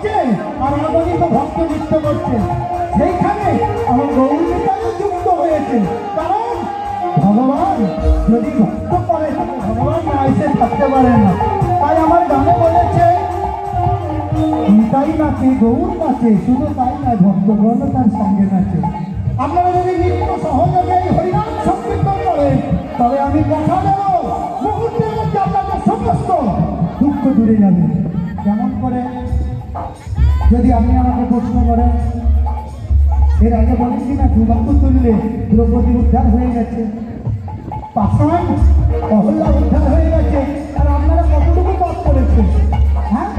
করছে আর অগণিত ভক্ত নৃত্য করছে, সেইখানে আমার গৌরীটাও যুক্ত হয়েছে। কারণ ভগবান যদি ভক্ত করে ভগবান না এসে থাকতে পারে না। তাই আমার গানে বলেছে তাই নাচে গৌর নাচে, শুধু তাই না ভক্তগণ তার সঙ্গে নাচে। আপনারা যদি নিত্য সহযোগে এই হরিনাম সংকীর্তন করেন তবে আমি কথা দেব মুহূর্তের মধ্যে আপনাদের সমস্ত দুঃখ দূরে যাবে। কেমন করে? যদি আপনি আমাকে প্রশ্ন করেন, এর আগে বলেছি না দুর্বাক্য তুললে দ্রৌপদী উদ্ধার হয়ে গেছে, পাষাণ অহল্যা উদ্ধার হয়ে গেছে, আর আপনারা কতটুকু পাপ করেছেন? হ্যাঁ,